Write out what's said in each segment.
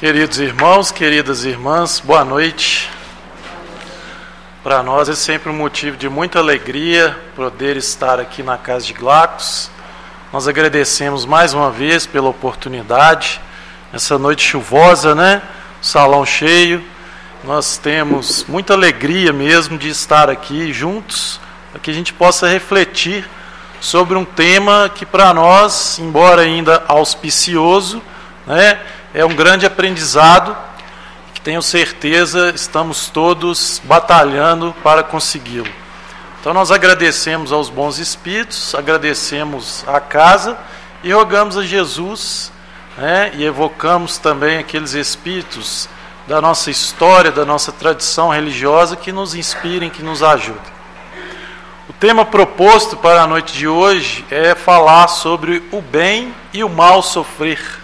Queridos irmãos, queridas irmãs, boa noite. Para nós é sempre um motivo de muita alegria poder estar aqui na Casa de Glacos. Nós agradecemos mais uma vez pela oportunidade, essa noite chuvosa, né? Salão cheio. Nós temos muita alegria mesmo de estar aqui juntos, para que a gente possa refletir sobre um tema que para nós, embora ainda auspicioso, né, é um grande aprendizado, que tenho certeza estamos todos batalhando para consegui-lo. Então nós agradecemos aos bons espíritos, agradecemos à casa e rogamos a Jesus, né, e evocamos também aqueles espíritos da nossa história, da nossa tradição religiosa que nos inspirem, que nos ajudem. O tema proposto para a noite de hoje é falar sobre o bem e o mal sofrer.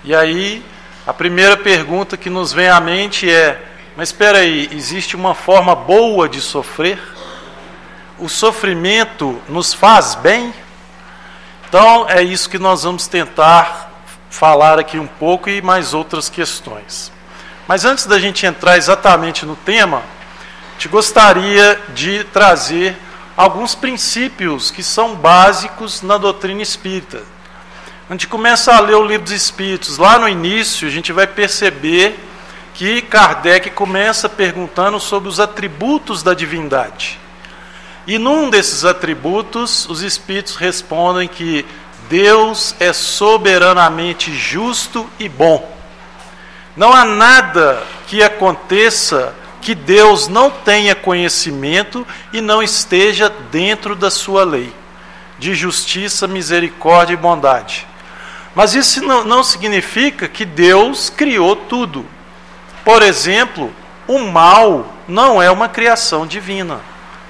E aí, a primeira pergunta que nos vem à mente é: mas espera aí, existe uma forma boa de sofrer? O sofrimento nos faz bem? Então, é isso que nós vamos tentar falar aqui um pouco e mais outras questões. Mas antes da gente entrar exatamente no tema, te gostaria de trazer alguns princípios que são básicos na doutrina espírita. A gente começa a ler o Livro dos Espíritos, lá no início a gente vai perceber que Kardec começa perguntando sobre os atributos da divindade. E num desses atributos, os Espíritos respondem que Deus é soberanamente justo e bom. Não há nada que aconteça que Deus não tenha conhecimento e não esteja dentro da sua lei, de justiça, misericórdia e bondade. Mas isso não significa que Deus criou tudo. Por exemplo, o mal não é uma criação divina.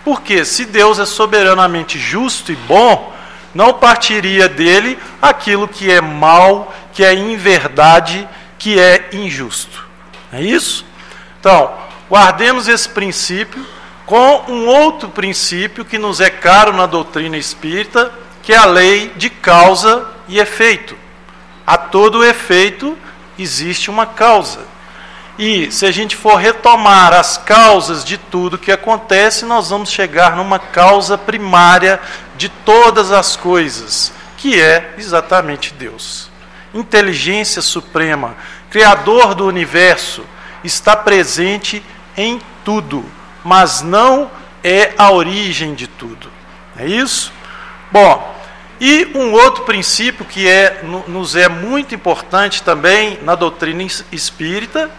Porque se Deus é soberanamente justo e bom, não partiria dele aquilo que é mal, que é inverdade, que é injusto. É isso? Então, guardemos esse princípio com um outro princípio que nos é caro na doutrina espírita, que é a lei de causa e efeito. A todo efeito existe uma causa. E se a gente for retomar as causas de tudo que acontece, nós vamos chegar numa causa primária de todas as coisas, que é exatamente Deus. Inteligência suprema, Criador do universo, está presente em tudo, mas não é a origem de tudo. É isso? Bom, e um outro princípio que nos é muito importante também na doutrina espírita,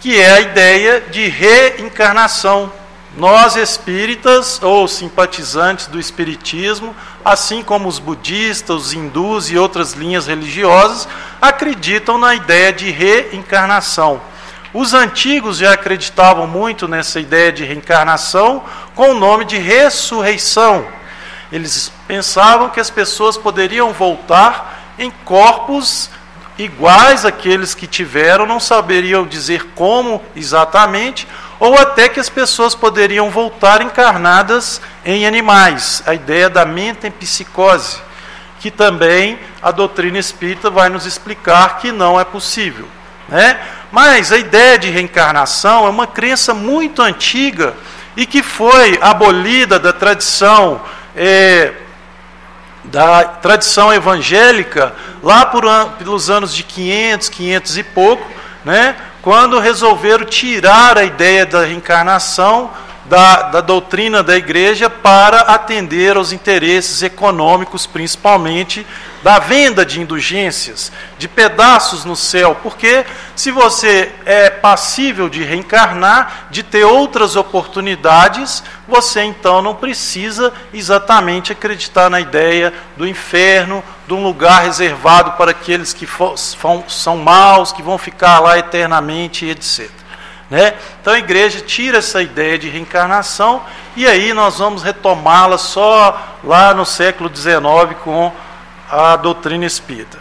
que é a ideia de reencarnação. Nós espíritas ou simpatizantes do espiritismo, assim como os budistas, os hindus e outras linhas religiosas, acreditam na ideia de reencarnação. Os antigos já acreditavam muito nessa ideia de reencarnação com o nome de ressurreição. Eles pensavam que as pessoas poderiam voltar em corpos iguais àqueles que tiveram, não saberiam dizer como exatamente, ou até que as pessoas poderiam voltar encarnadas em animais. A ideia da metempsicose, que também a doutrina espírita vai nos explicar que não é possível, né? Mas a ideia de reencarnação é uma crença muito antiga e que foi abolida da tradição evangélica lá pelos anos de 500 e pouco, né, quando resolveram tirar a ideia da reencarnação da doutrina da igreja para atender aos interesses econômicos, principalmente da venda de indulgências, de pedaços no céu, porque se você é passível de reencarnar, de ter outras oportunidades, você então não precisa exatamente acreditar na ideia do inferno, de um lugar reservado para aqueles que são maus, que vão ficar lá eternamente, etc. Né? Então a igreja tira essa ideia de reencarnação e aí nós vamos retomá-la só lá no século XIX com a doutrina espírita.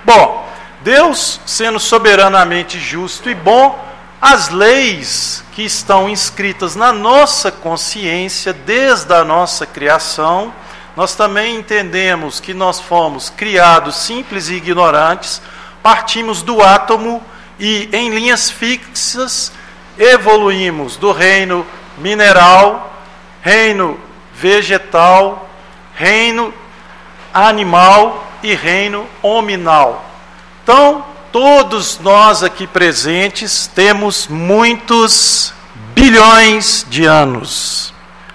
Bom, Deus sendo soberanamente justo e bom, as leis que estão inscritas na nossa consciência desde a nossa criação, nós também entendemos que nós fomos criados simples e ignorantes, partimos do átomo e em linhas fixas evoluímos do reino mineral, reino vegetal, reino animal e reino hominal. Então, todos nós aqui presentes temos muitos bilhões de anos.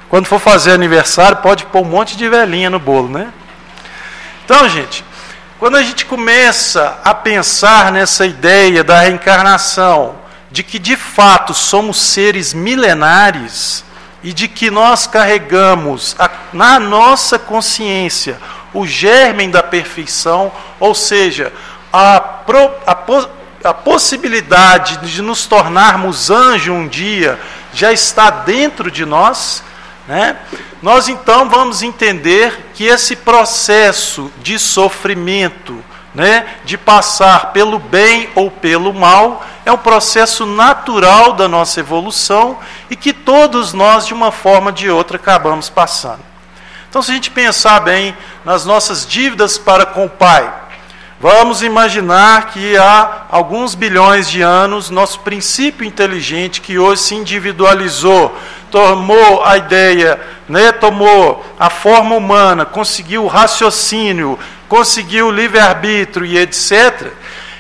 Quando for fazer aniversário, pode pôr um monte de velhinha no bolo, né? Então, gente, quando a gente começa a pensar nessa ideia da reencarnação, de que de fato somos seres milenares e de que nós carregamos na nossa consciência o germe da perfeição, ou seja, a possibilidade de nos tornarmos anjo um dia já está dentro de nós, né? Nós então vamos entender que esse processo de sofrimento, né, de passar pelo bem ou pelo mal, é um processo natural da nossa evolução e que todos nós, de uma forma ou de outra, acabamos passando. Então, se a gente pensar bem nas nossas dívidas para com o Pai, vamos imaginar que há alguns bilhões de anos, nosso princípio inteligente, que hoje se individualizou, tomou a ideia, né, tomou a forma humana, conseguiu o raciocínio, conseguiu o livre-arbítrio e etc.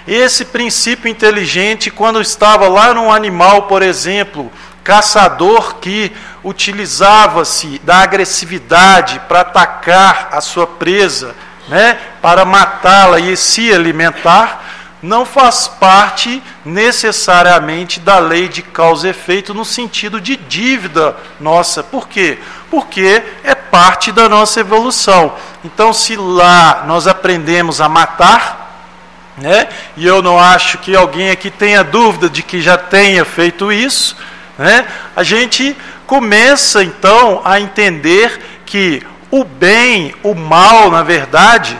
Esse princípio inteligente, quando estava lá num animal, por exemplo, caçador que utilizava-se da agressividade para atacar a sua presa, né, para matá-la e se alimentar, não faz parte necessariamente da lei de causa e efeito no sentido de dívida nossa. Por quê? Porque é parte da nossa evolução. Então, se lá nós aprendemos a matar, né, e eu não acho que alguém aqui tenha dúvida de que já tenha feito isso, né, a gente começa então a entender que o bem, o mal, na verdade,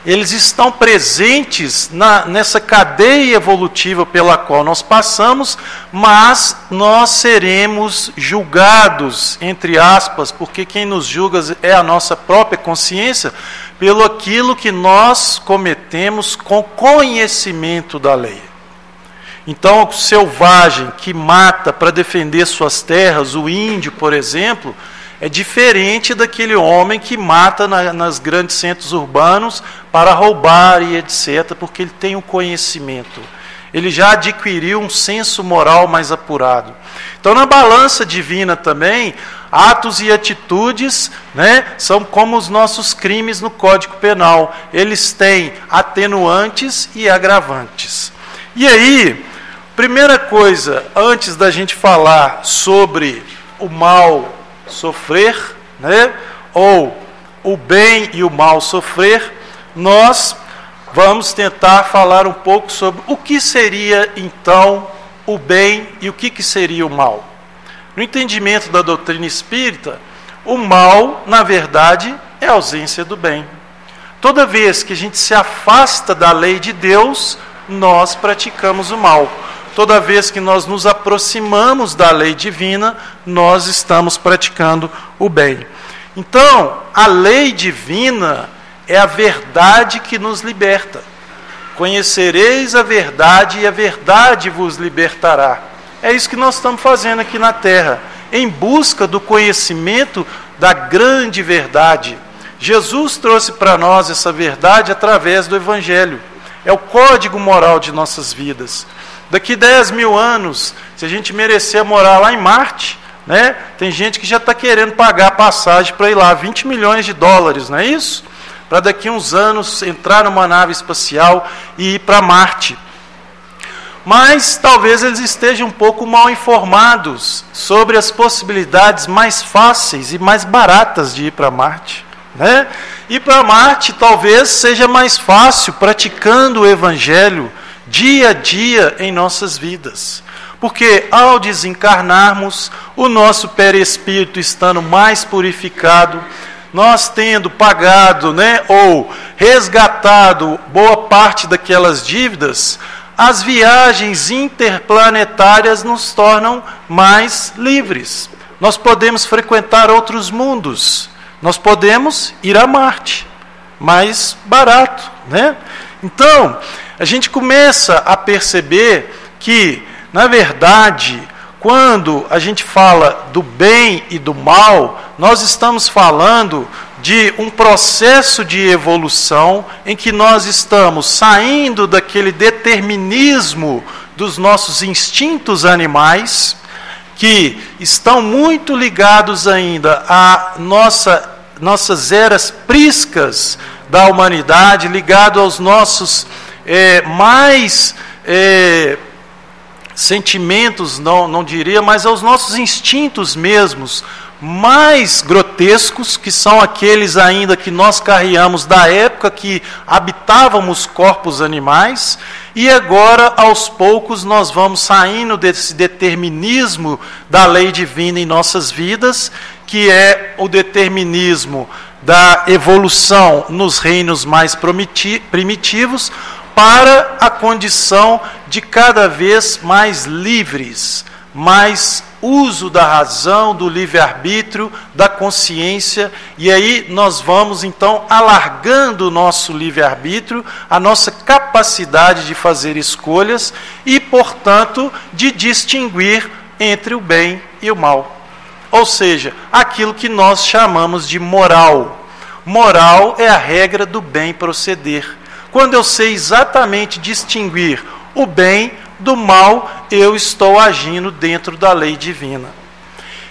eles estão presentes nessa cadeia evolutiva pela qual nós passamos, mas nós seremos julgados, entre aspas, porque quem nos julga é a nossa própria consciência, pelo aquilo que nós cometemos com conhecimento da lei. Então, o selvagem que mata para defender suas terras, o índio, por exemplo, é diferente daquele homem que mata nas grandes centros urbanos para roubar e etc., porque ele tem um conhecimento. Ele já adquiriu um senso moral mais apurado. Então, na balança divina também, atos e atitudes, né, são como os nossos crimes no Código Penal. Eles têm atenuantes e agravantes. E aí, primeira coisa, antes da gente falar sobre o mal sofrer, né, ou o bem e o mal sofrer, nós vamos tentar falar um pouco sobre o que seria então o bem e o que seria o mal. No entendimento da doutrina espírita, o mal, na verdade, é a ausência do bem. Toda vez que a gente se afasta da lei de Deus, nós praticamos o mal. Toda vez que nós nos aproximamos da lei divina, nós estamos praticando o bem. Então, a lei divina é a verdade que nos liberta. Conhecereis a verdade e a verdade vos libertará. É isso que nós estamos fazendo aqui na Terra, em busca do conhecimento da grande verdade. Jesus trouxe para nós essa verdade através do Evangelho. É o código moral de nossas vidas. Daqui 10 mil anos, se a gente merecer morar lá em Marte, né, tem gente que já está querendo pagar a passagem para ir lá, 20 milhões de dólares, não é isso? Para daqui uns anos entrar numa nave espacial e ir para Marte. Mas talvez eles estejam um pouco mal informados sobre as possibilidades mais fáceis e mais baratas de ir para Marte, né? Ir para Marte talvez seja mais fácil praticando o Evangelho dia a dia em nossas vidas. Porque ao desencarnarmos, o nosso perispírito estando mais purificado, nós tendo pagado, né, ou resgatado boa parte daquelas dívidas, as viagens interplanetárias nos tornam mais livres. Nós podemos frequentar outros mundos. Nós podemos ir a Marte, mais barato, né? Então, a gente começa a perceber que, na verdade, quando a gente fala do bem e do mal, nós estamos falando de um processo de evolução em que nós estamos saindo daquele determinismo dos nossos instintos animais, que estão muito ligados ainda a nossas eras priscas da humanidade, ligado aos nossos sentimentos, não diria, mas aos nossos instintos mesmos, mais grotescos, que são aqueles ainda que nós carregamos da época que habitávamos corpos animais, e agora, aos poucos, nós vamos saindo desse determinismo da lei divina em nossas vidas, que é o determinismo da evolução nos reinos mais primitivos, para a condição de cada vez mais livres, mais uso da razão, do livre-arbítrio, da consciência, e aí nós vamos então alargando o nosso livre-arbítrio, a nossa capacidade de fazer escolhas e, portanto, de distinguir entre o bem e o mal. Ou seja, aquilo que nós chamamos de moral. Moral é a regra do bem proceder. Quando eu sei exatamente distinguir o bem do mal, eu estou agindo dentro da lei divina.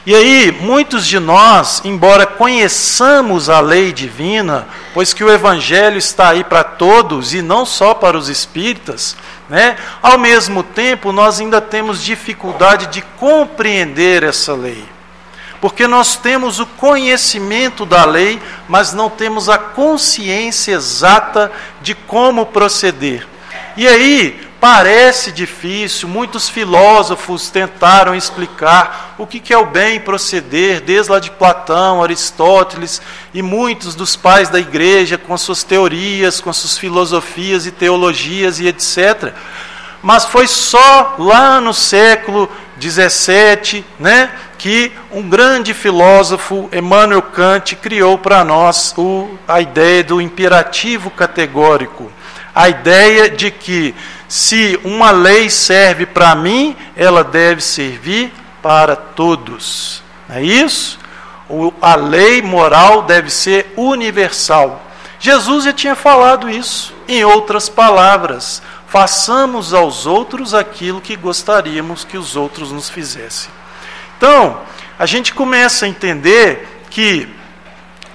E aí, muitos de nós, embora conheçamos a lei divina, pois que o Evangelho está aí para todos e não só para os espíritas, ao mesmo tempo nós ainda temos dificuldade de compreender essa lei. Porque nós temos o conhecimento da lei, mas não temos a consciência exata de como proceder. E aí, parece difícil, muitos filósofos tentaram explicar o que é o bem proceder, desde lá de Platão, Aristóteles e muitos dos pais da igreja, com as suas teorias, com as suas filosofias e teologias e etc. Mas foi só lá no século XVII, que um grande filósofo, Immanuel Kant, criou para nós a ideia do imperativo categórico. A ideia de que se uma lei serve para mim, ela deve servir para todos. Não é isso? A lei moral deve ser universal. Jesus já tinha falado isso. Em outras palavras, façamos aos outros aquilo que gostaríamos que os outros nos fizessem. Então, a gente começa a entender que,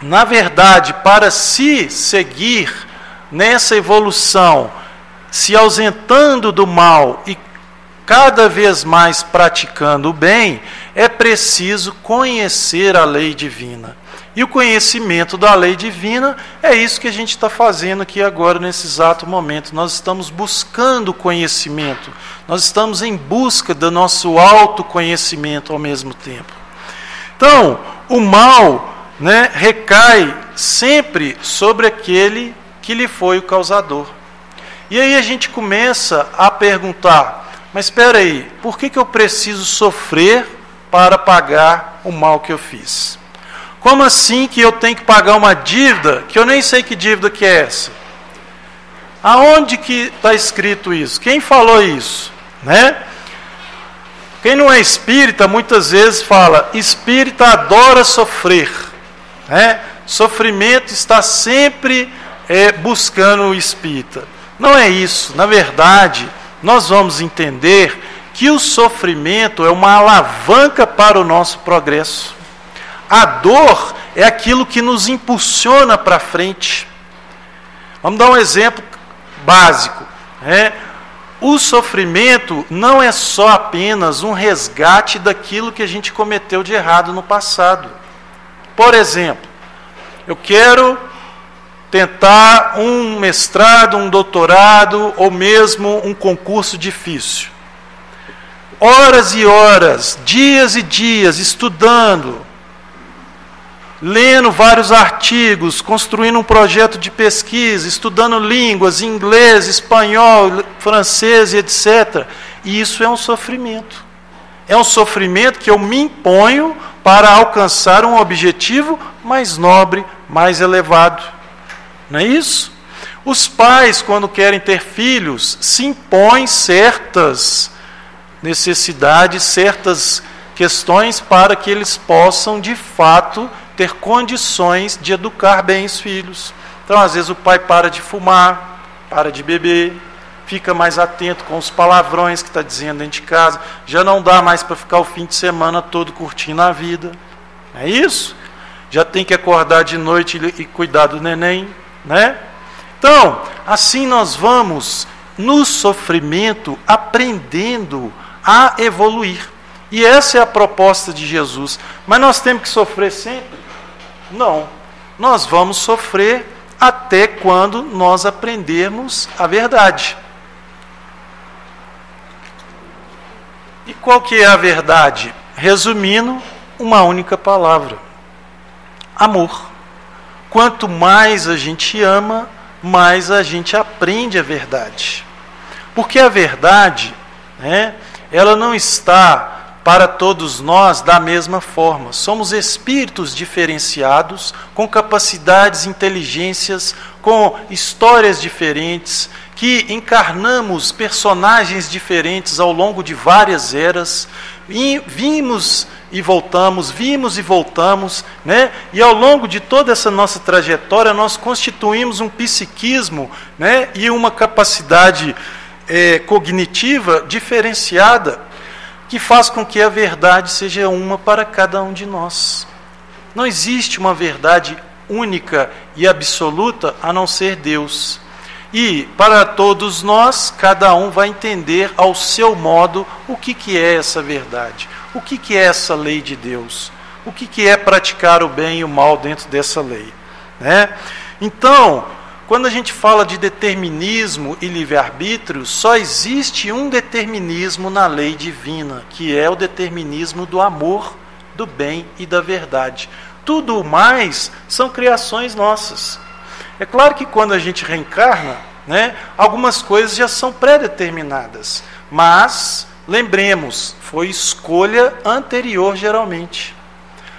na verdade, para se seguir nessa evolução, se ausentando do mal e cada vez mais praticando o bem, é preciso conhecer a lei divina. E o conhecimento da lei divina é isso que a gente está fazendo aqui agora, nesse exato momento. Nós estamos buscando conhecimento, nós estamos em busca do nosso autoconhecimento ao mesmo tempo. Então, o mal, recai sempre sobre aquele que lhe foi o causador. E aí a gente começa a perguntar, mas espera aí, por que eu preciso sofrer para pagar o mal que eu fiz? Como assim que eu tenho que pagar uma dívida, que eu nem sei que dívida que é essa? Aonde que está escrito isso? Quem falou isso? Quem não é espírita, muitas vezes fala, espírita adora sofrer. Sofrimento está sempre buscando o espírita. Não é isso. Na verdade, nós vamos entender que o sofrimento é uma alavanca para o nosso progresso. A dor é aquilo que nos impulsiona para frente. Vamos dar um exemplo básico. O sofrimento não é só apenas um resgate daquilo que a gente cometeu de errado no passado. Por exemplo, eu quero tentar um mestrado, um doutorado ou mesmo um concurso difícil. Horas e horas, dias e dias estudando, lendo vários artigos, construindo um projeto de pesquisa, estudando línguas, inglês, espanhol, francês e etc. E isso é um sofrimento. É um sofrimento que eu me imponho para alcançar um objetivo mais nobre, mais elevado. Não é isso? Os pais, quando querem ter filhos, se impõem certas necessidades, certas questões para que eles possam, de fato, ter condições de educar bem os filhos. Então, às vezes, o pai para de fumar, para de beber, fica mais atento com os palavrões que está dizendo dentro de casa, já não dá mais para ficar o fim de semana todo curtindo a vida. É isso? Já tem que acordar de noite e cuidar do neném, né? Então, assim nós vamos, no sofrimento, aprendendo a evoluir. E essa é a proposta de Jesus. Mas nós temos que sofrer sempre? Não. Nós vamos sofrer até quando nós aprendermos a verdade. E qual que é a verdade? Resumindo, uma única palavra: amor. Quanto mais a gente ama, mais a gente aprende a verdade. Porque a verdade, né, ela não está para todos nós da mesma forma. Somos espíritos diferenciados, com capacidades, inteligências, com histórias diferentes, que encarnamos personagens diferentes ao longo de várias eras, e vimos e voltamos, né? E ao longo de toda essa nossa trajetória, nós constituímos um psiquismo, né? E uma capacidade cognitiva diferenciada, que faz com que a verdade seja uma para cada um de nós. Não existe uma verdade única e absoluta a não ser Deus. E para todos nós, cada um vai entender ao seu modo o que é essa verdade, o que é essa lei de Deus, o que é praticar o bem e o mal dentro dessa lei, né? Então, quando a gente fala de determinismo e livre-arbítrio, só existe um determinismo na lei divina, que é o determinismo do amor, do bem e da verdade. Tudo o mais são criações nossas. É claro que quando a gente reencarna, né, algumas coisas já são pré-determinadas, mas, lembremos, foi escolha anterior geralmente.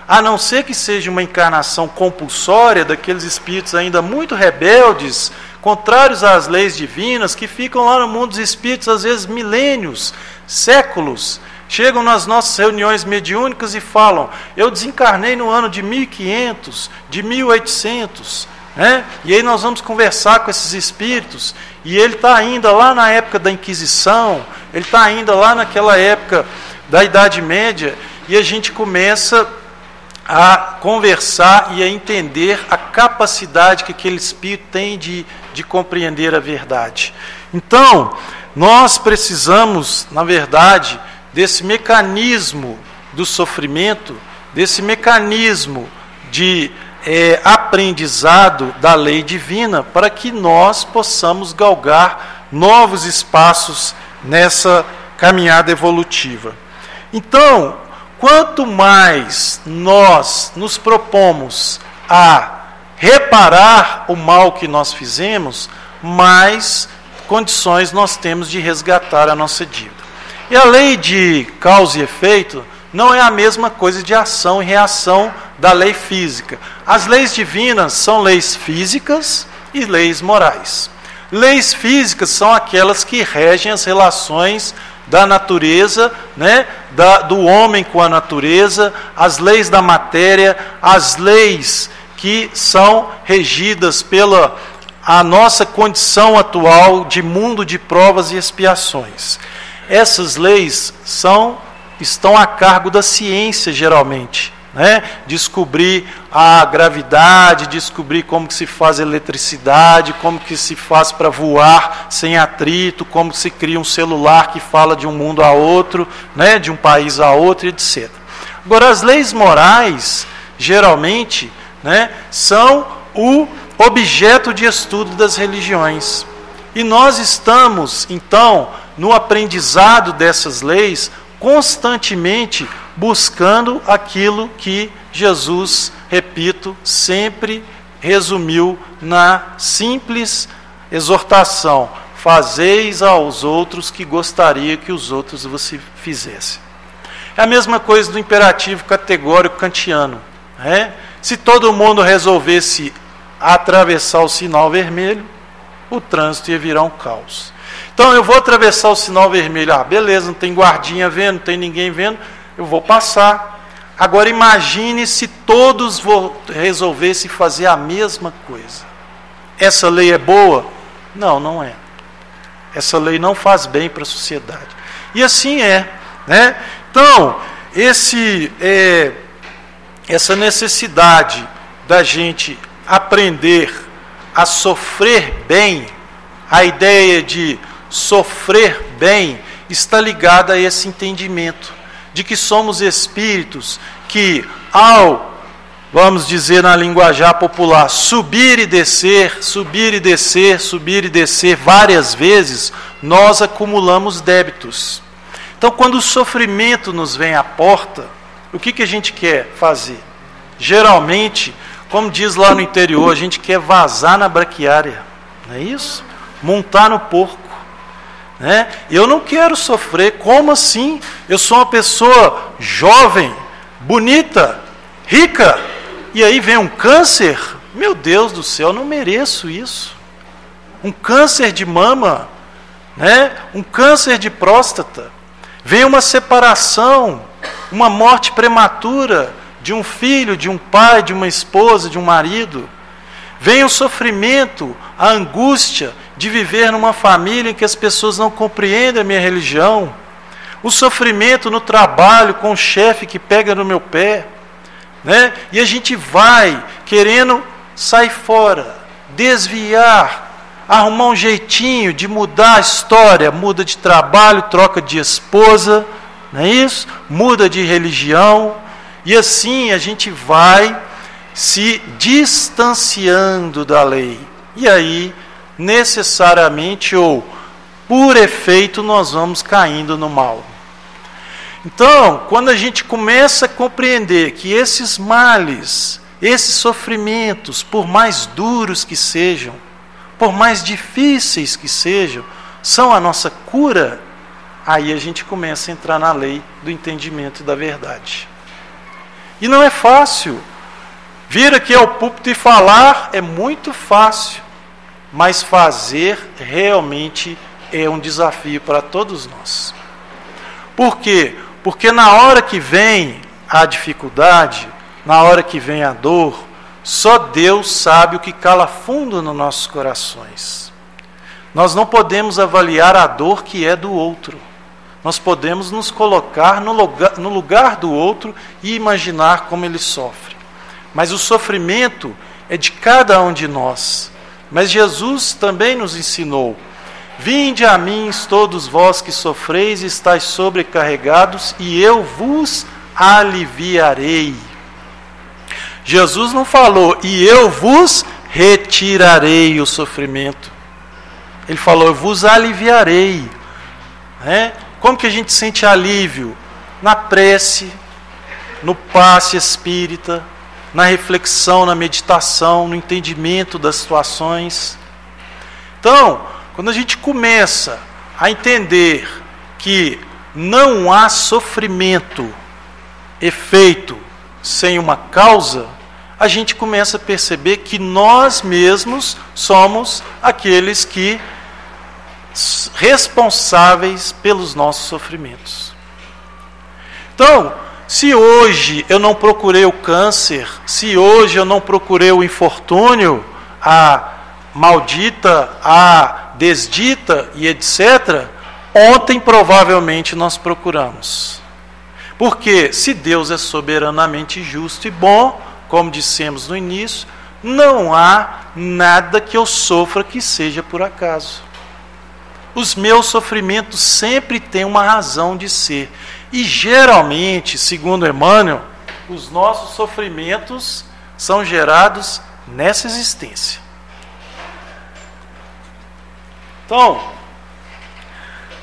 A não ser que seja uma encarnação compulsória daqueles espíritos ainda muito rebeldes, contrários às leis divinas, que ficam lá no mundo dos espíritos, às vezes milênios, séculos, chegam nas nossas reuniões mediúnicas e falam: eu desencarnei no ano de 1500, de 1800, né? E aí nós vamos conversar com esses espíritos, e ele está ainda lá na época da Inquisição, ele está ainda lá naquela época da Idade Média, e a gente começa a conversar e a entender a capacidade que aquele espírito tem de compreender a verdade. Então, nós precisamos, na verdade, desse mecanismo do sofrimento, desse mecanismo de aprendizado da lei divina, para que nós possamos galgar novos espaços nessa caminhada evolutiva. Então, quanto mais nós nos propomos a reparar o mal que nós fizemos, mais condições nós temos de resgatar a nossa dívida. E a lei de causa e efeito não é a mesma coisa de ação e reação da lei física. As leis divinas são leis físicas e leis morais. Leis físicas são aquelas que regem as relações da natureza, né, do homem com a natureza, as leis da matéria, as leis que são regidas pela a nossa condição atual de mundo de provas e expiações. Essas leis estão a cargo da ciência, geralmente, né? Descobrir a gravidade, descobrir como que se faz eletricidade, como que se faz para voar sem atrito, como que se cria um celular que fala de um mundo a outro, né? De um país a outro, etc. Agora, as leis morais, geralmente, né, são o objeto de estudo das religiões. E nós estamos, então, no aprendizado dessas leis, constantemente buscando aquilo que Jesus, repito, sempre resumiu na simples exortação: fazeis aos outros que gostaria que os outros vos fizessem. É a mesma coisa do imperativo categórico kantiano, né? Se todo mundo resolvesse atravessar o sinal vermelho, o trânsito ia virar um caos. Então eu vou atravessar o sinal vermelho. Beleza, não tem guardinha vendo, não tem ninguém vendo, eu vou passar. Agora imagine se todos resolvessem fazer a mesma coisa. Essa lei é boa? Não, não é. Essa lei não faz bem para a sociedade. E assim é, né? Então, essa necessidade da gente aprender a sofrer bem, a ideia de sofrer bem está ligada a esse entendimento de que somos espíritos que, ao, vamos dizer na linguajar popular, subir e descer, subir e descer, subir e descer várias vezes, nós acumulamos débitos. Então, quando o sofrimento nos vem à porta, o que a gente quer fazer? Geralmente, como diz lá no interior, a gente quer vazar na braquiária, não é isso? Montar no porco. Né? Eu não quero sofrer. Como assim? Eu sou uma pessoa jovem, bonita, rica, e aí vem um câncer? Meu Deus do céu, eu não mereço isso. Um câncer de mama, né? Um câncer de próstata, vem uma separação, uma morte prematura de um filho, de um pai, de uma esposa, de um marido. Vem o sofrimento, a angústia de viver numa família em que as pessoas não compreendem a minha religião. O sofrimento no trabalho com o chefe que pega no meu pé. Né? E a gente vai querendo sair fora, desviar, arrumar um jeitinho de mudar a história. Muda de trabalho, troca de esposa, não é isso? Muda de religião. E assim a gente vai se distanciando da lei. E aí, necessariamente ou por efeito, nós vamos caindo no mal. Então, quando a gente começa a compreender que esses males, esses sofrimentos, por mais duros que sejam, por mais difíceis que sejam, são a nossa cura, aí a gente começa a entrar na lei do entendimento e da verdade. E não é fácil. Vir aqui ao púlpito e falar é muito fácil, mas fazer realmente é um desafio para todos nós. Por quê? Porque na hora que vem a dificuldade, na hora que vem a dor, só Deus sabe o que cala fundo nos nossos corações. Nós não podemos avaliar a dor que é do outro. Nós podemos nos colocar no lugar do outro e imaginar como ele sofre. Mas o sofrimento é de cada um de nós. Mas Jesus também nos ensinou: vinde a mim todos vós que sofreis e estáis sobrecarregados, e eu vos aliviarei. Jesus não falou, e eu vos retirarei o sofrimento. Ele falou, eu vos aliviarei. Né? Como que a gente sente alívio? Na prece, no passe espírita, na reflexão, na meditação, no entendimento das situações. Então, quando a gente começa a entender que não há sofrimento, efeito, sem uma causa, a gente começa a perceber que nós mesmos somos aqueles que responsáveis pelos nossos sofrimentos. Então, se hoje eu não procurei o câncer, se hoje eu não procurei o infortúnio, a maldita, a desdita e etc., ontem provavelmente nós procuramos. Porque se Deus é soberanamente justo e bom, como dissemos no início, não há nada que eu sofra que seja por acaso. Os meus sofrimentos sempre têm uma razão de ser. E geralmente, segundo Emmanuel, os nossos sofrimentos são gerados nessa existência. Então,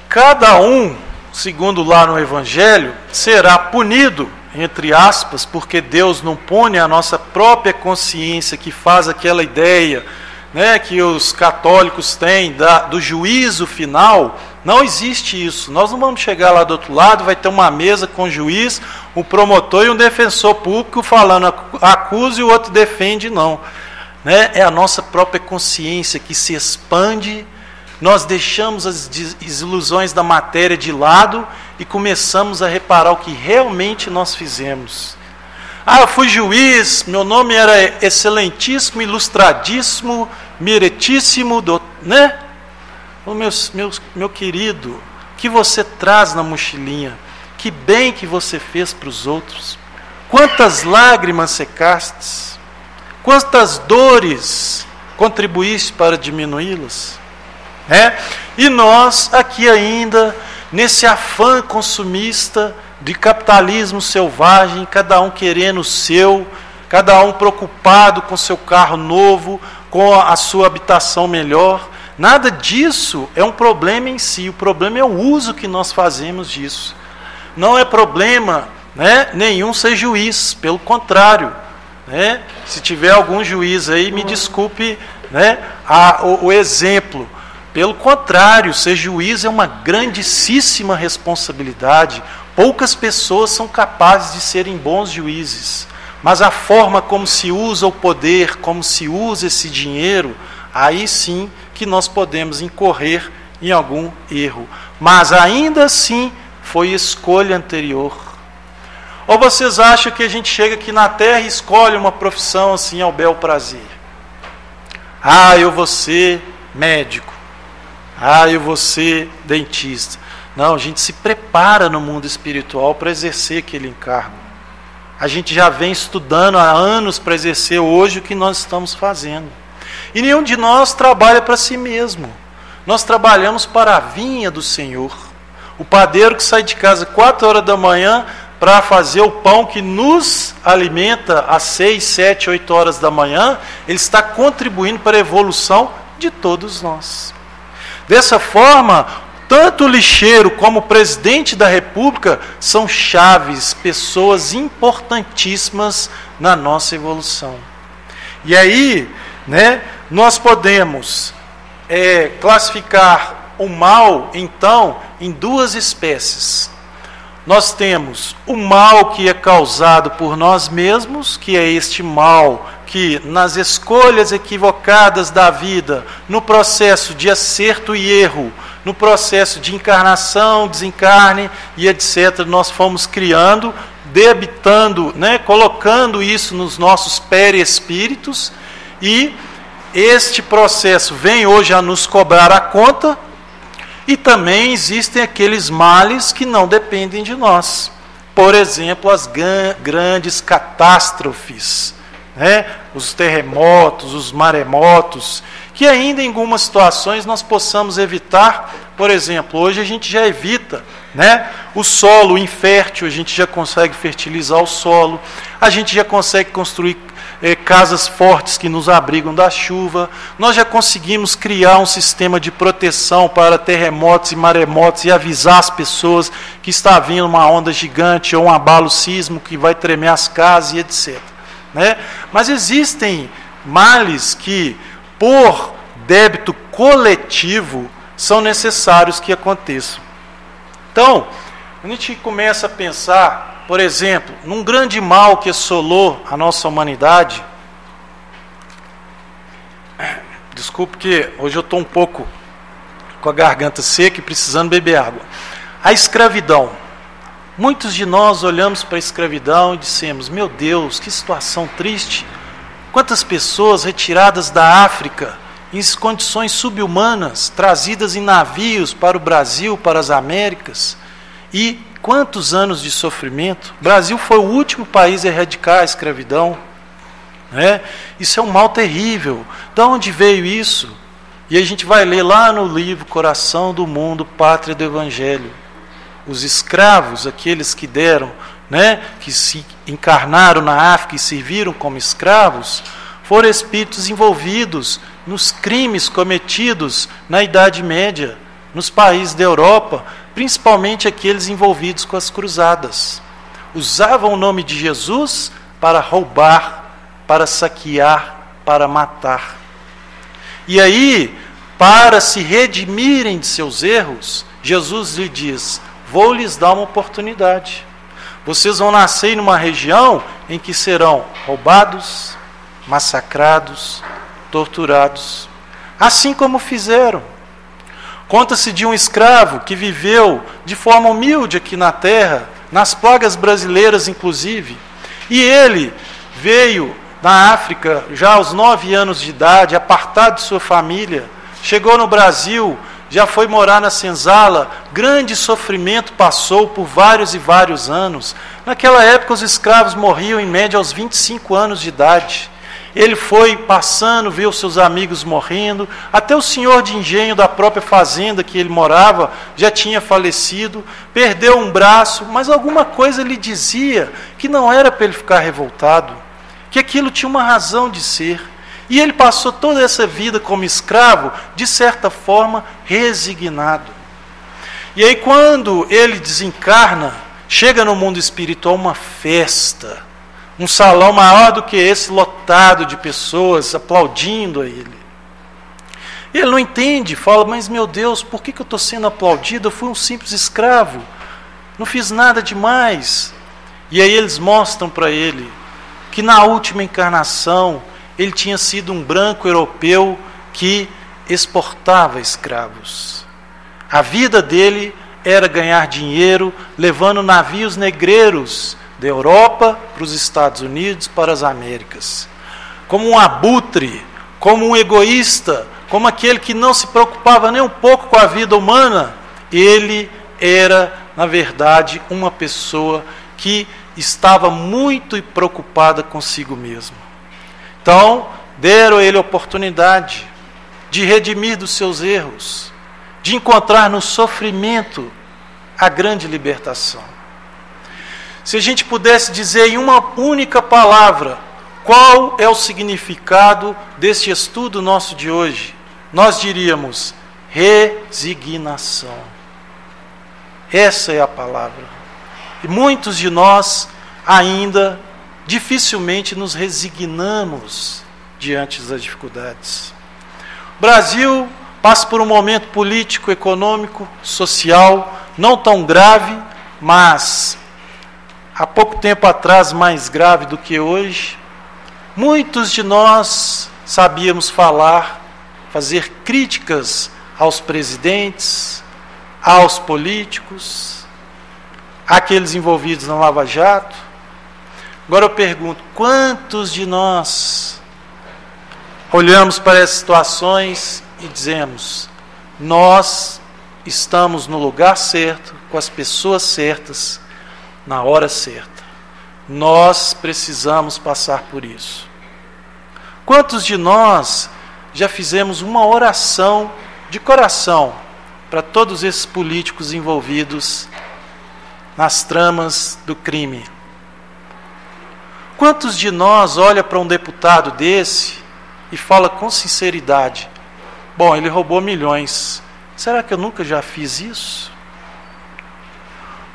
cada um, segundo lá no Evangelho, será punido, entre aspas, porque Deus não pune a nossa própria consciência, que faz aquela ideia, né, que os católicos têm do juízo final. Não existe isso. Nós não vamos chegar lá do outro lado, vai ter uma mesa com o juiz, um promotor e um defensor público falando acusa e o outro defende, não. Né? É a nossa própria consciência que se expande nós deixamos as ilusões da matéria de lado e começamos a reparar o que realmente nós fizemos. Eu fui juiz, meu nome era excelentíssimo, ilustradíssimo, meritíssimo, né? Meu querido, o que você traz na mochilinha? Que bem que você fez para os outros. Quantas lágrimas secastes? Quantas dores contribuíste para diminuí-las? E nós aqui ainda, nesse afã consumista de capitalismo selvagem, cada um querendo o seu, cada um preocupado com seu carro novo, com a sua habitação melhor. Nada disso é um problema em si, o problema é o uso que nós fazemos disso. Não é problema, nenhum ser juiz, pelo contrário. Se tiver algum juiz aí, me desculpe o exemplo. Pelo contrário, ser juiz é uma grandíssima responsabilidade. Poucas pessoas são capazes de serem bons juízes. Mas a forma como se usa o poder, como se usa esse dinheiro, aí sim que nós podemos incorrer em algum erro. Mas ainda assim foi escolha anterior. Ou vocês acham que a gente chega aqui na Terra e escolhe uma profissão assim ao bel prazer? Eu vou ser médico. Eu vou ser dentista. Não, a gente se prepara no mundo espiritual para exercer aquele encargo. A gente já vem estudando há anos para exercer hoje o que nós estamos fazendo. E nenhum de nós trabalha para si mesmo. Nós trabalhamos para a vinha do Senhor. O padeiro que sai de casa 4 horas da manhã para fazer o pão que nos alimenta às 6, 7, 8 horas da manhã, ele está contribuindo para a evolução de todos nós. Dessa forma, tanto o lixeiro como o presidente da República são chaves, pessoas importantíssimas na nossa evolução. E aí, nós podemos classificar o mal, então, em 2 espécies. Nós temos o mal que é causado por nós mesmos, que é este mal que, nas escolhas equivocadas da vida, no processo de acerto e erro, no processo de encarnação, desencarne e etc., nós fomos criando, debitando, colocando isso nos nossos perispíritos, e este processo vem hoje a nos cobrar a conta. E também existem aqueles males que não dependem de nós. Por exemplo, as grandes catástrofes, os terremotos, os maremotos, que ainda em algumas situações nós possamos evitar. Por exemplo, hoje a gente já evita, o solo infértil, a gente já consegue fertilizar o solo, a gente já consegue construir casas fortes que nos abrigam da chuva, nós já conseguimos criar um sistema de proteção para terremotos e maremotos e avisar as pessoas que está vindo uma onda gigante ou um abalo sísmico que vai tremer as casas e etc. Mas existem males que, por débito coletivo, são necessários que aconteçam. Então, a gente começa a pensar, por exemplo, num grande mal que assolou a nossa humanidade. Desculpe que hoje eu estou um pouco com a garganta seca e precisando beber água. A escravidão. Muitos de nós olhamos para a escravidão e dissemos: meu Deus, que situação triste. Quantas pessoas retiradas da África, em condições subhumanas, trazidas em navios para o Brasil, para as Américas, e quantos anos de sofrimento. O Brasil foi o último país a erradicar a escravidão. Isso é um mal terrível. De onde veio isso? E a gente vai ler lá no livro Coração do Mundo, Pátria do Evangelho. Os escravos, aqueles que deram, que se encarnaram na África e serviram como escravos, foram espíritos envolvidos nos crimes cometidos na Idade Média, nos países da Europa, principalmente aqueles envolvidos com as cruzadas. Usavam o nome de Jesus para roubar, para saquear, para matar. E aí, para se redimirem de seus erros, Jesus lhe diz: vou lhes dar uma oportunidade. Vocês vão nascer numa região em que serão roubados, massacrados, torturados, assim como fizeram. Conta-se de um escravo que viveu de forma humilde aqui na terra, nas plagas brasileiras inclusive, e ele veio na África já aos 9 anos de idade, apartado de sua família, chegou no Brasil, já foi morar na senzala, grande sofrimento passou por vários e vários anos. Naquela época os escravos morriam em média aos 25 anos de idade. Ele foi passando, viu seus amigos morrendo, até o senhor de engenho da própria fazenda que ele morava já tinha falecido, perdeu um braço, mas alguma coisa lhe dizia que não era para ele ficar revoltado, que aquilo tinha uma razão de ser. E ele passou toda essa vida como escravo, de certa forma, resignado. E aí quando ele desencarna, chega no mundo espiritual uma festa, um salão maior do que esse, lotado de pessoas aplaudindo a ele. E ele não entende, fala, mas meu Deus, por que eu estou sendo aplaudido? Eu fui um simples escravo, não fiz nada demais. E aí eles mostram para ele que na última encarnação ele tinha sido um branco europeu que exportava escravos. A vida dele era ganhar dinheiro, levando navios negreiros da Europa para os Estados Unidos, para as Américas. Como um abutre, como um egoísta, como aquele que não se preocupava nem um pouco com a vida humana, ele era, na verdade, uma pessoa que estava muito preocupada consigo mesmo. Então, deram a ele a oportunidade de redimir dos seus erros, de encontrar no sofrimento a grande libertação. Se a gente pudesse dizer em uma única palavra qual é o significado deste estudo nosso de hoje, nós diríamos resignação. Essa é a palavra. E muitos de nós ainda dificilmente nos resignamos diante das dificuldades. O Brasil passa por um momento político, econômico, social, não tão grave, mas há pouco tempo atrás mais grave do que hoje. Muitos de nós sabíamos falar, fazer críticas aos presidentes, aos políticos, àqueles envolvidos na Lava Jato. Agora eu pergunto, quantos de nós olhamos para essas situações e dizemos, nós estamos no lugar certo, com as pessoas certas, na hora certa. Nós precisamos passar por isso. Quantos de nós já fizemos uma oração de coração para todos esses políticos envolvidos nas tramas do crime? Quantos de nós olha para um deputado desse e fala com sinceridade, bom, ele roubou milhões, será que eu nunca já fiz isso?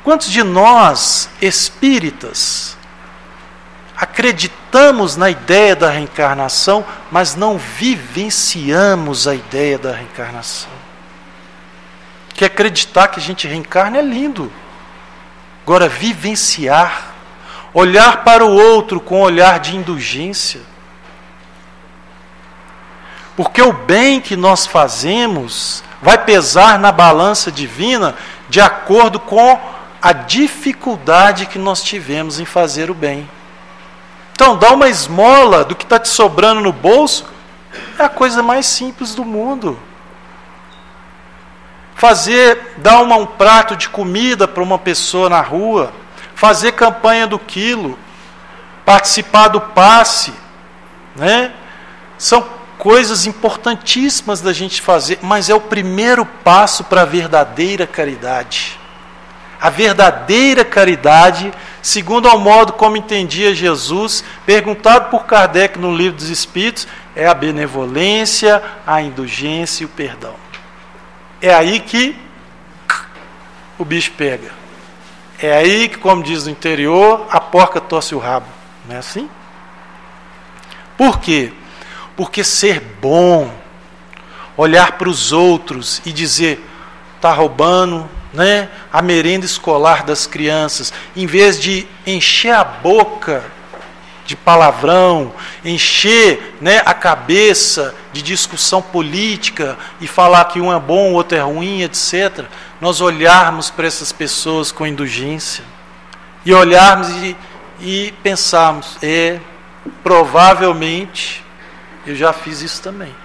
Quantos de nós, espíritas, acreditamos na ideia da reencarnação, mas não vivenciamos a ideia da reencarnação? Que acreditar que a gente reencarna é lindo. Agora, vivenciar, olhar para o outro com um olhar de indulgência. Porque o bem que nós fazemos vai pesar na balança divina de acordo com a dificuldade que nós tivemos em fazer o bem. Então, dar uma esmola do que está te sobrando no bolso é a coisa mais simples do mundo. Dar um prato de comida para uma pessoa na rua, fazer campanha do quilo, participar do passe, né? São coisas importantíssimas da gente fazer, mas é o primeiro passo para a verdadeira caridade. A verdadeira caridade, segundo ao modo como entendia Jesus, perguntado por Kardec no Livro dos Espíritos, é a benevolência, a indulgência e o perdão. É aí que o bicho pega. É aí que, como diz no interior, a porca torce o rabo. Não é assim? Por quê? Porque ser bom, olhar para os outros e dizer, está roubando, né, a merenda escolar das crianças, em vez de encher a boca de palavrão, encher, né, a cabeça de discussão política e falar que um é bom, o outro é ruim, etc., nós olharmos para essas pessoas com indulgência e olharmos e pensarmos, provavelmente eu já fiz isso também.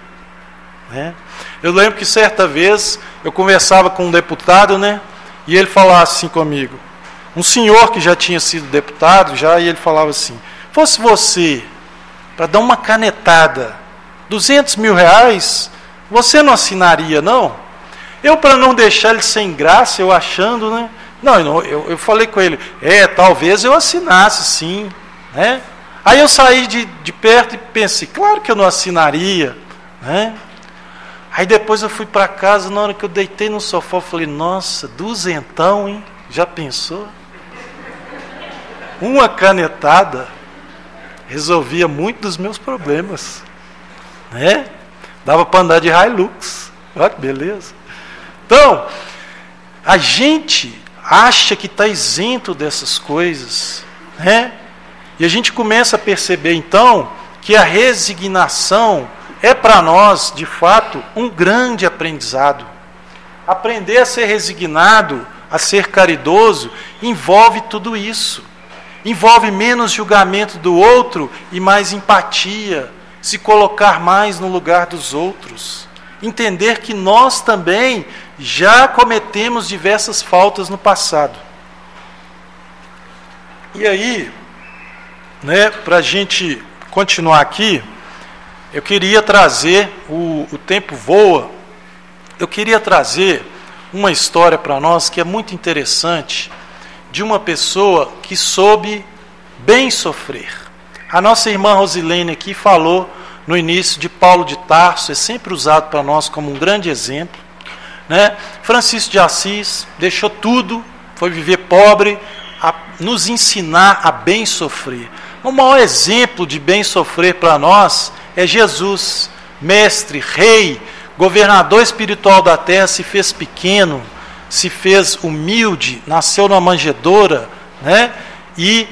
Né? Eu lembro que certa vez eu conversava com um deputado, né, e ele falava assim comigo, um senhor que já tinha sido deputado, e ele falava assim, fosse você, para dar uma canetada, 200 mil reais, você não assinaria, não? Eu, para não deixar ele sem graça, eu achando, né? Não, eu falei com ele, talvez eu assinasse sim, né? Aí eu saí de perto e pensei, claro que eu não assinaria, né? Aí depois eu fui para casa, na hora que eu deitei no sofá, eu falei, nossa, duzentão, hein? Já pensou? Uma canetada resolvia muito dos meus problemas, né? Dava para andar de Hilux, olha que beleza. Então, a gente acha que está isento dessas coisas, né? E a gente começa a perceber então que a resignação é para nós, de fato, um grande aprendizado. Aprender a ser resignado, a ser caridoso, envolve tudo isso. Envolve menos julgamento do outro e mais empatia, se colocar mais no lugar dos outros. Entender que nós também já cometemos diversas faltas no passado. E aí, né, para a gente continuar aqui, eu queria trazer, o tempo voa, eu queria trazer uma história para nós que é muito interessante, de uma pessoa que soube bem sofrer. A nossa irmã Rosilene aqui falou no início de Paulo de Tarso, é sempre usado para nós como um grande exemplo, né? Francisco de Assis deixou tudo, foi viver pobre, a nos ensinar a bem sofrer. O maior exemplo de bem sofrer para nós é Jesus, mestre, rei, governador espiritual da terra, se fez pequeno, se fez humilde, nasceu numa manjedoura, né? E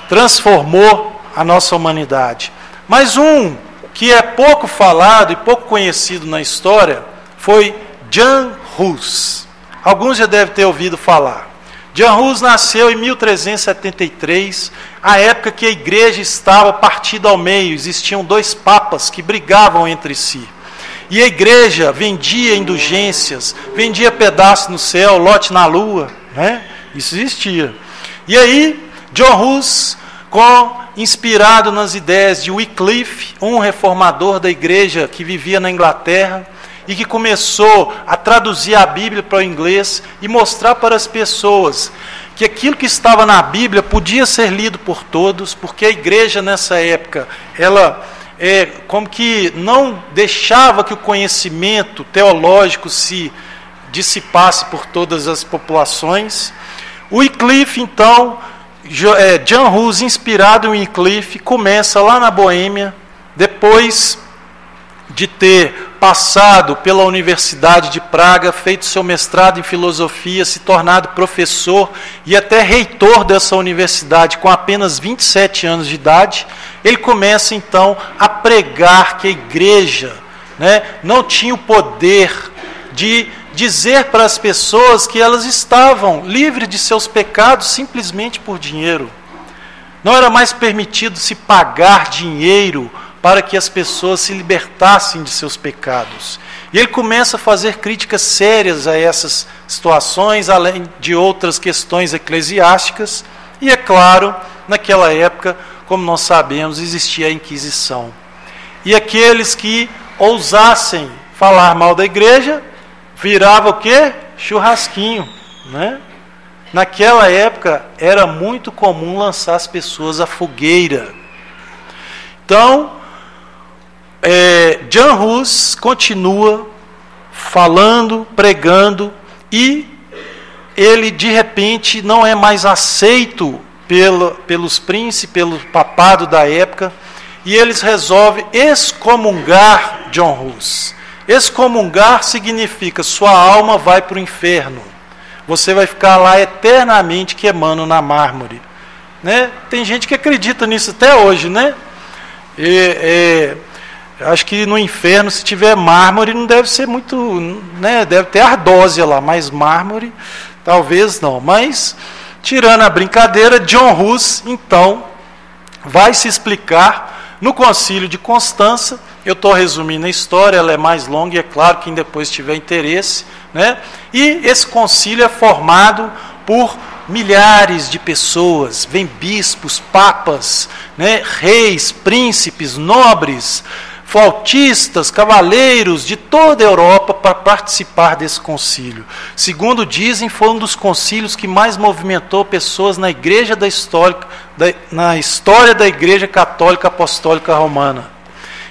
transformou a nossa humanidade. Mas um que é pouco falado e pouco conhecido na história foi Jan Hus. Alguns já devem ter ouvido falar. Jan Hus nasceu em 1373, a época que a igreja estava partida ao meio, existiam 2 papas que brigavam entre si. E a igreja vendia indulgências, vendia pedaço no céu, lote na lua, né? Isso existia. E aí, John Hus, inspirado nas ideias de Wycliffe, um reformador da igreja que vivia na Inglaterra, e que começou a traduzir a Bíblia para o inglês e mostrar para as pessoas que aquilo que estava na Bíblia podia ser lido por todos, porque a igreja nessa época, ela como que não deixava que o conhecimento teológico se dissipasse por todas as populações. O Wycliffe, então, Jan Hus, inspirado em Wycliffe, começa lá na Boêmia, depois de ter passado pela Universidade de Praga, feito seu mestrado em filosofia, se tornado professor e até reitor dessa universidade com apenas 27 anos de idade, ele começa então a pregar que a igreja, né, não tinha o poder de dizer para as pessoas que elas estavam livres de seus pecados simplesmente por dinheiro. Não era mais permitido se pagar dinheiro para que as pessoas se libertassem de seus pecados. E ele começa a fazer críticas sérias a essas situações, além de outras questões eclesiásticas. E é claro, naquela época, como nós sabemos, existia a Inquisição. E aqueles que ousassem falar mal da igreja, virava o quê? Churrasquinho, né? Naquela época, era muito comum lançar as pessoas à fogueira. Então, Jan Hus continua falando, pregando, e ele de repente não é mais aceito pelos príncipes, pelo papado da época, e eles resolvem excomungar John Hus. Excomungar significa sua alma vai para o inferno, você vai ficar lá eternamente queimando na mármore, né? Tem gente que acredita nisso até hoje, né? Eu acho que no inferno, se tiver mármore, não deve ser muito, né? Deve ter ardósia lá, mas mármore, talvez não. Mas, tirando a brincadeira, John Hus, então, vai se explicar no Concílio de Constança. Eu estou resumindo a história, ela é mais longa e é claro quem depois tiver interesse, né? E esse concílio é formado por milhares de pessoas, vem bispos, papas, né? Reis, príncipes, nobres, flautistas, cavaleiros de toda a Europa para participar desse concílio. Segundo dizem, foi um dos concílios que mais movimentou pessoas na igreja na história da Igreja Católica Apostólica Romana.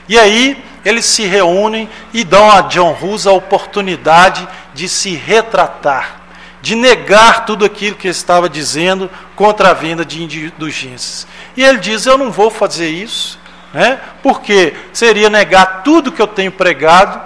E aí eles se reúnem e dão a John Hus a oportunidade de se retratar, de negar tudo aquilo que ele estava dizendo contra a venda de indulgências. E ele diz, eu não vou fazer isso, né? Porque seria negar tudo que eu tenho pregado.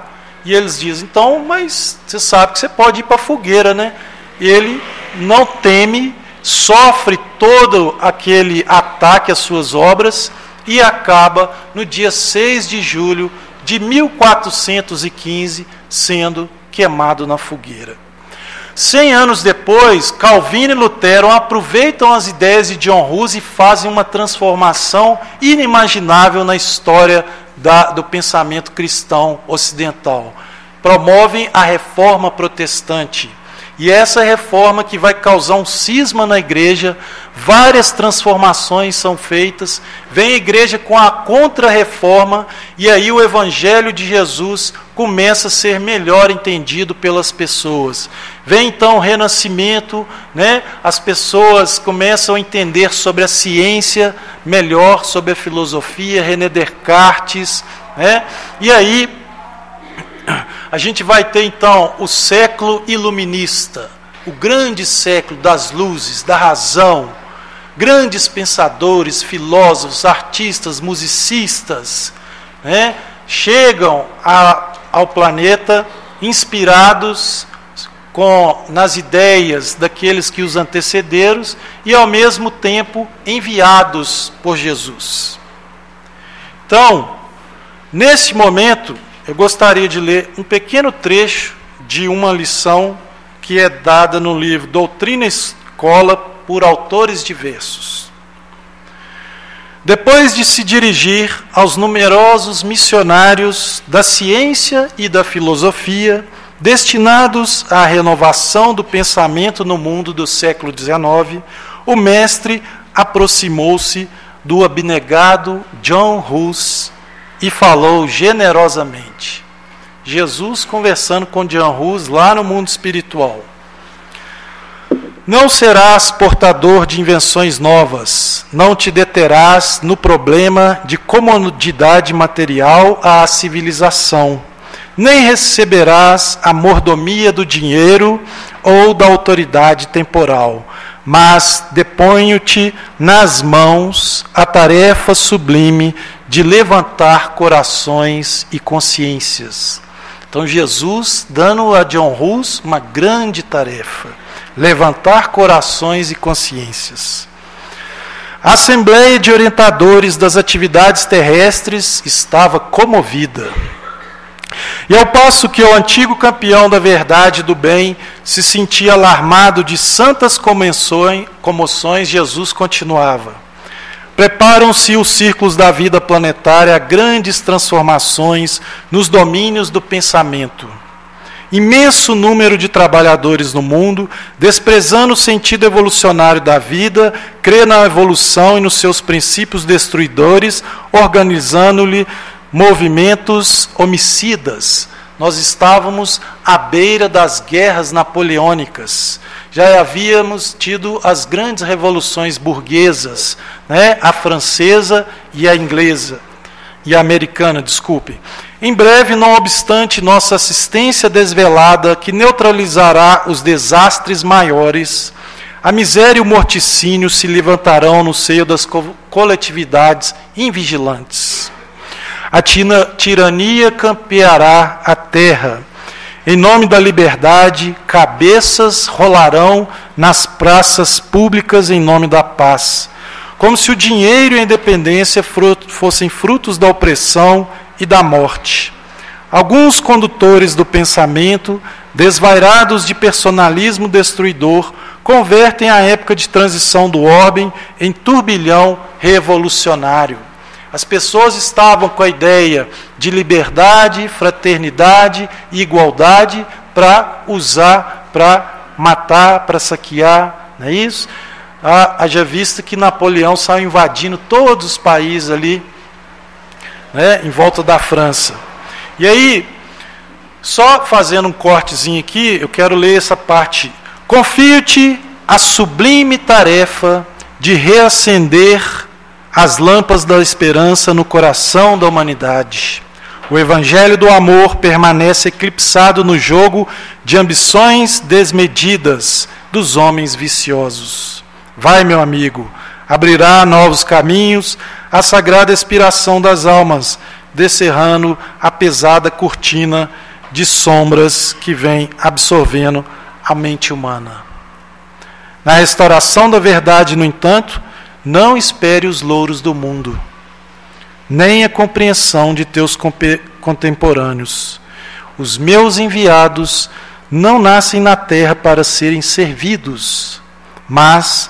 E eles dizem, então, mas você sabe que você pode ir para a fogueira, né? E ele não teme, sofre todo aquele ataque às suas obras e acaba no dia 6 de julho de 1415 sendo queimado na fogueira. 100 anos depois, Calvino e Lutero aproveitam as ideias de John Hus e fazem uma transformação inimaginável na história do pensamento cristão ocidental. Promovem a reforma protestante. E essa reforma que vai causar um cisma na igreja, várias transformações são feitas, vem a igreja com a contra-reforma, e aí o evangelho de Jesus começa a ser melhor entendido pelas pessoas. Vem então o renascimento, né? As pessoas começam a entender sobre a ciência melhor, sobre a filosofia, René Descartes, né? E aí a gente vai ter então o século iluminista, o grande século das luzes, da razão, grandes pensadores, filósofos, artistas, musicistas, né, chegam ao planeta inspirados nas ideias daqueles que os antecederam e ao mesmo tempo enviados por Jesus. Então, nesse momento, eu gostaria de ler um pequeno trecho de uma lição que é dada no livro Doutrina e Escola por autores diversos. Depois de se dirigir aos numerosos missionários da ciência e da filosofia, destinados à renovação do pensamento no mundo do século XIX, o mestre aproximou-se do abnegado John Hus e falou generosamente. Jesus conversando com John Hus lá no mundo espiritual. Não serás portador de invenções novas, não te deterás no problema de comodidade material à civilização, nem receberás a mordomia do dinheiro ou da autoridade temporal, mas deponho-te nas mãos a tarefa sublime de levantar corações e consciências. Então Jesus dando a John Hus uma grande tarefa, levantar corações e consciências. A Assembleia de Orientadores das Atividades Terrestres estava comovida. E ao passo que o antigo campeão da verdade e do bem se sentia alarmado de santas comoções, Jesus continuava. Preparam-se os círculos da vida planetária a grandes transformações nos domínios do pensamento. Imenso número de trabalhadores no mundo, desprezando o sentido evolucionário da vida, crê na evolução e nos seus princípios destruidores, organizando-lhe movimentos homicidas. Nós estávamos à beira das guerras napoleônicas. Já havíamos tido as grandes revoluções burguesas, né? A francesa e a inglesa, e a americana, desculpe. Em breve, não obstante nossa assistência desvelada, que neutralizará os desastres maiores, a miséria e o morticínio se levantarão no seio das coletividades invigilantes. A tirania campeará a terra. Em nome da liberdade, cabeças rolarão nas praças públicas em nome da paz. Como se o dinheiro e a independência fossem frutos da opressão e da morte. Alguns condutores do pensamento, desvairados de personalismo destruidor, convertem a época de transição do orbe em turbilhão revolucionário. As pessoas estavam com a ideia de liberdade, fraternidade e igualdade para usar, para matar, para saquear, não é isso? Haja vista que Napoleão saiu invadindo todos os países ali, né, em volta da França. E aí, só fazendo um cortezinho aqui, eu quero ler essa parte. Confio-te a sublime tarefa de reacender as lâmpadas da esperança no coração da humanidade. O evangelho do amor permanece eclipsado no jogo de ambições desmedidas dos homens viciosos. Vai, meu amigo, abrirá novos caminhos a sagrada expiração das almas, descerrando a pesada cortina de sombras que vem absorvendo a mente humana. Na restauração da verdade, no entanto, não espere os louros do mundo, nem a compreensão de teus contemporâneos. Os meus enviados não nascem na terra para serem servidos, mas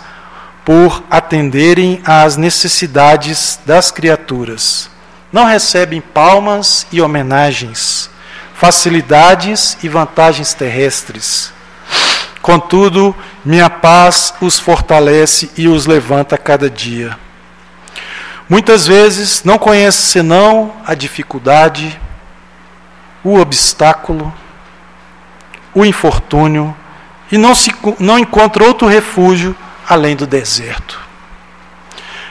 por atenderem às necessidades das criaturas. Não recebem palmas e homenagens, facilidades e vantagens terrestres. Contudo, minha paz os fortalece e os levanta a cada dia. Muitas vezes não conhecem senão a dificuldade, o obstáculo, o infortúnio, e não encontra outro refúgio além do deserto.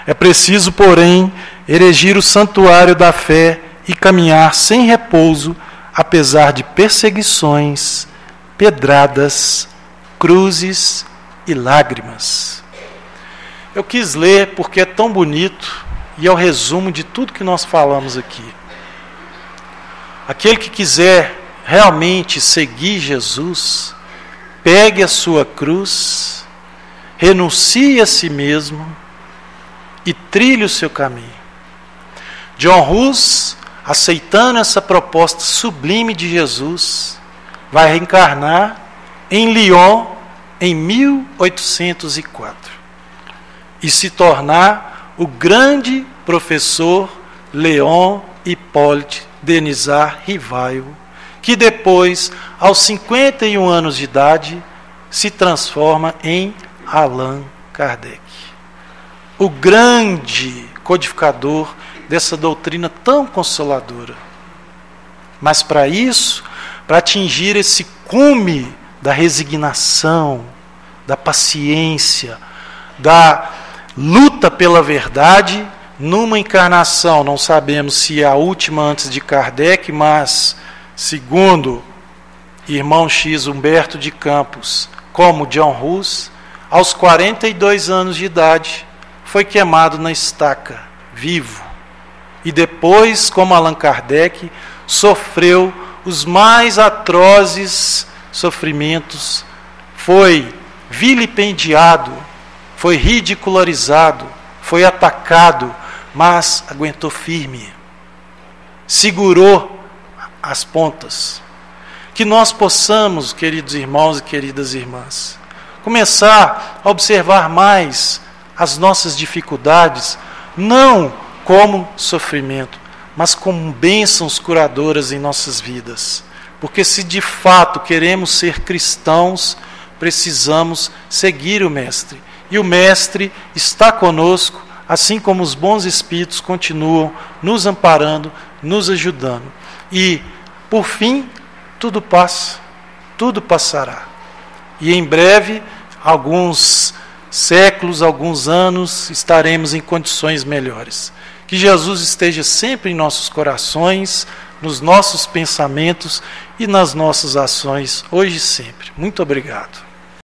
É preciso, porém, erigir o santuário da fé e caminhar sem repouso, apesar de perseguições, pedradas, cruzes e lágrimas. Eu quis ler porque é tão bonito e é o resumo de tudo que nós falamos aqui. Aquele que quiser realmente seguir Jesus, pegue a sua cruz, renuncie a si mesmo e trilhe o seu caminho. John Hus, aceitando essa proposta sublime de Jesus, vai reencarnar em Lyon em 1804 e se tornar o grande professor Léon Hippolyte Denisard Rivail, que depois, aos 51 anos de idade, se transforma em Allan Kardec, o grande codificador dessa doutrina tão consoladora. Mas para isso, para atingir esse cume da resignação, da paciência, da luta pela verdade, numa encarnação, não sabemos se é a última antes de Kardec, mas, segundo irmão X Humberto de Campos, como John Hus, aos 42 anos de idade, foi queimado na estaca, vivo. E depois, como Allan Kardec, sofreu os mais atrozes sofrimentos, foi vilipendiado, foi ridicularizado, foi atacado, mas aguentou firme, segurou as pontas. Que nós possamos, queridos irmãos e queridas irmãs, começar a observar mais as nossas dificuldades, não como sofrimento, mas como bênçãos curadoras em nossas vidas. Porque se de fato queremos ser cristãos, precisamos seguir o Mestre. E o Mestre está conosco, assim como os bons espíritos continuam nos amparando, nos ajudando. E, por fim, tudo passa, tudo passará. E em breve, alguns séculos, alguns anos, estaremos em condições melhores. Que Jesus esteja sempre em nossos corações, nos nossos pensamentos e nas nossas ações, hoje e sempre. Muito obrigado.